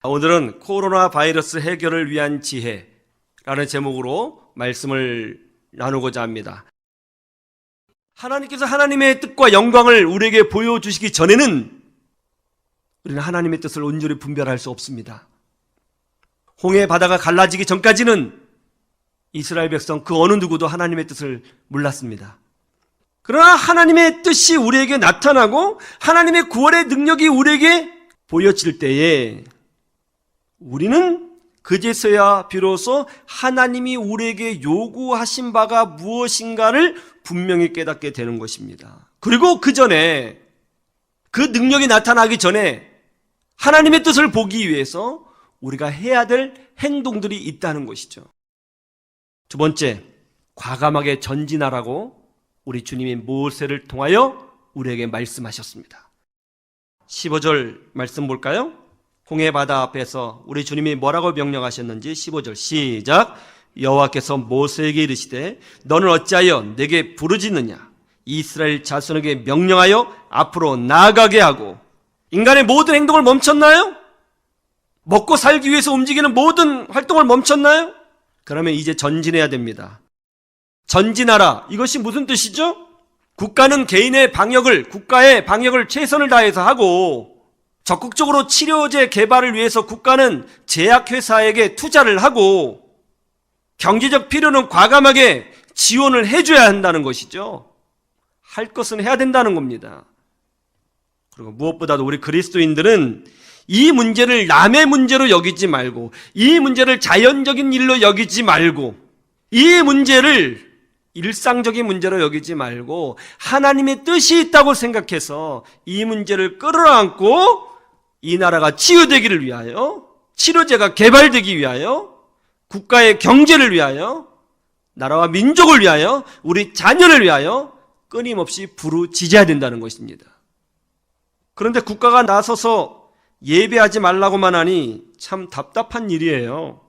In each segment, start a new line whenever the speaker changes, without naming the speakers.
오늘은 코로나 바이러스 해결을 위한 지혜라는 제목으로 말씀을 나누고자 합니다. 하나님께서 하나님의 뜻과 영광을 우리에게 보여주시기 전에는 우리는 하나님의 뜻을 온전히 분별할 수 없습니다. 홍해 바다가 갈라지기 전까지는 이스라엘 백성 그 어느 누구도 하나님의 뜻을 몰랐습니다. 그러나 하나님의 뜻이 우리에게 나타나고 하나님의 구원의 능력이 우리에게 보여질 때에 우리는 그제서야 비로소 하나님이 우리에게 요구하신 바가 무엇인가를 분명히 깨닫게 되는 것입니다. 그리고 그 전에, 그 능력이 나타나기 전에 하나님의 뜻을 보기 위해서 우리가 해야 될 행동들이 있다는 것이죠. 두 번째, 과감하게 전진하라고 우리 주님이 모세를 통하여 우리에게 말씀하셨습니다. 15절 말씀 볼까요? 홍해 바다 앞에서 우리 주님이 뭐라고 명령하셨는지 15절 시작. 여호와께서 모세에게 이르시되 너는 어찌하여 내게 부르짖느냐? 이스라엘 자손에게 명령하여 앞으로 나아가게 하고. 인간의 모든 행동을 멈췄나요? 먹고 살기 위해서 움직이는 모든 활동을 멈췄나요? 그러면 이제 전진해야 됩니다. 전진하라. 이것이 무슨 뜻이죠? 국가는 개인의 방역을, 국가의 방역을 최선을 다해서 하고, 적극적으로 치료제 개발을 위해서 국가는 제약회사에게 투자를 하고, 경제적 필요는 과감하게 지원을 해줘야 한다는 것이죠. 할 것은 해야 된다는 겁니다. 그리고 무엇보다도 우리 그리스도인들은 이 문제를 남의 문제로 여기지 말고, 이 문제를 자연적인 일로 여기지 말고, 이 문제를 일상적인 문제로 여기지 말고 하나님의 뜻이 있다고 생각해서 이 문제를 끌어안고 이 나라가 치유되기를 위하여, 치료제가 개발되기 위하여, 국가의 경제를 위하여, 나라와 민족을 위하여, 우리 자녀를 위하여 끊임없이 부르짖어야 된다는 것입니다. 그런데 국가가 나서서 예배하지 말라고만 하니 참 답답한 일이에요.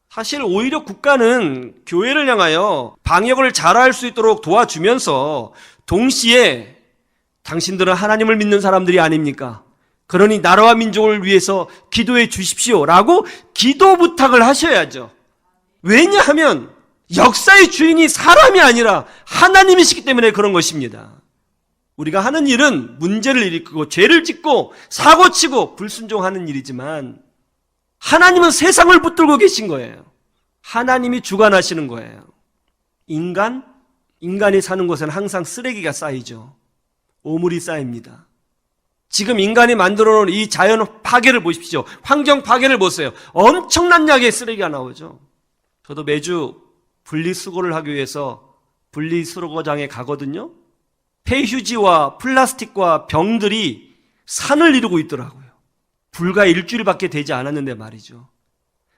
사실 오히려 국가는 교회를 향하여 방역을 잘할 수 있도록 도와주면서 동시에 당신들은 하나님을 믿는 사람들이 아닙니까? 그러니 나라와 민족을 위해서 기도해 주십시오라고 기도 부탁을 하셔야죠. 왜냐하면 역사의 주인이 사람이 아니라 하나님이시기 때문에 그런 것입니다. 우리가 하는 일은 문제를 일으키고 죄를 짓고 사고치고 불순종하는 일이지만 하나님은 세상을 붙들고 계신 거예요. 하나님이 주관하시는 거예요. 인간이 사는 곳에는 항상 쓰레기가 쌓이죠. 오물이 쌓입니다. 지금 인간이 만들어 놓은 이 자연 파괴를 보십시오. 환경 파괴를 보세요. 엄청난 양의 쓰레기가 나오죠. 저도 매주 분리수거를 하기 위해서 분리수거장에 가거든요. 폐휴지와 플라스틱과 병들이 산을 이루고 있더라고요. 불과 일주일밖에 되지 않았는데 말이죠.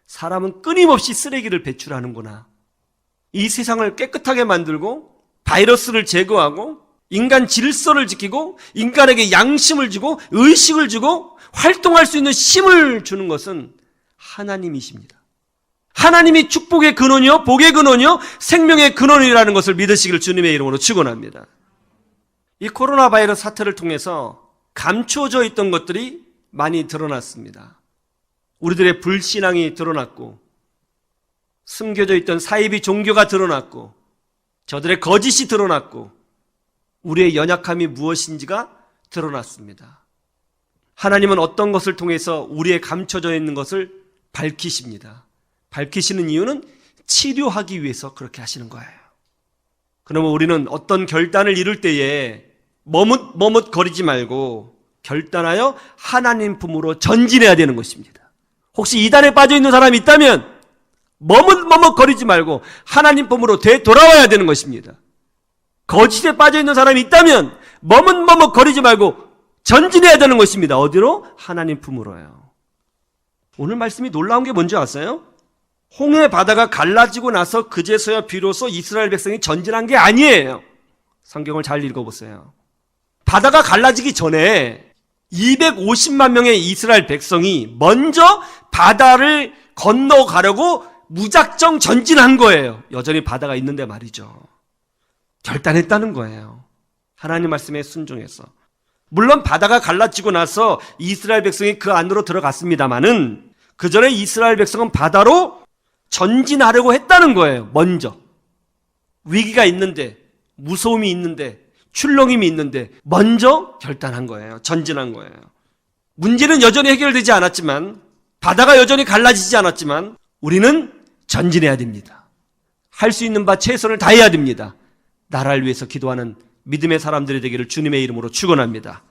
사람은 끊임없이 쓰레기를 배출하는구나. 이 세상을 깨끗하게 만들고 바이러스를 제거하고 인간 질서를 지키고 인간에게 양심을 주고 의식을 주고 활동할 수 있는 힘을 주는 것은 하나님이십니다. 하나님이 축복의 근원이요, 복의 근원이요, 생명의 근원이라는 것을 믿으시기를 주님의 이름으로 축원합니다. 이 코로나 바이러스 사태를 통해서 감추어져 있던 것들이 많이 드러났습니다. 우리들의 불신앙이 드러났고, 숨겨져 있던 사이비 종교가 드러났고, 저들의 거짓이 드러났고, 우리의 연약함이 무엇인지가 드러났습니다. 하나님은 어떤 것을 통해서 우리의 감춰져 있는 것을 밝히십니다. 밝히시는 이유는 치료하기 위해서 그렇게 하시는 거예요. 그러면 우리는 어떤 결단을 이룰 때에 머뭇거리지 말고 결단하여 하나님 품으로 전진해야 되는 것입니다. 혹시 이단에 빠져 있는 사람이 있다면 머뭇거리지 말고 하나님 품으로 되돌아와야 되는 것입니다. 거짓에 빠져 있는 사람이 있다면 머뭇거리지 말고 전진해야 되는 것입니다. 어디로? 하나님 품으로요. 오늘 말씀이 놀라운 게 뭔지 아세요? 홍해 바다가 갈라지고 나서 그제서야 비로소 이스라엘 백성이 전진한 게 아니에요. 성경을 잘 읽어보세요. 바다가 갈라지기 전에 250만 명의 이스라엘 백성이 먼저 바다를 건너가려고 무작정 전진한 거예요. 여전히 바다가 있는데 말이죠. 결단했다는 거예요. 하나님 말씀에 순종해서. 물론 바다가 갈라지고 나서 이스라엘 백성이 그 안으로 들어갔습니다마는 그 전에 이스라엘 백성은 바다로 전진하려고 했다는 거예요. 먼저. 위기가 있는데, 무서움이 있는데, 출렁임이 있는데 먼저 결단한 거예요. 전진한 거예요. 문제는 여전히 해결되지 않았지만, 바다가 여전히 갈라지지 않았지만 우리는 전진해야 됩니다. 할 수 있는 바 최선을 다해야 됩니다. 나라를 위해서 기도하는 믿음의 사람들이 되기를 주님의 이름으로 축원합니다.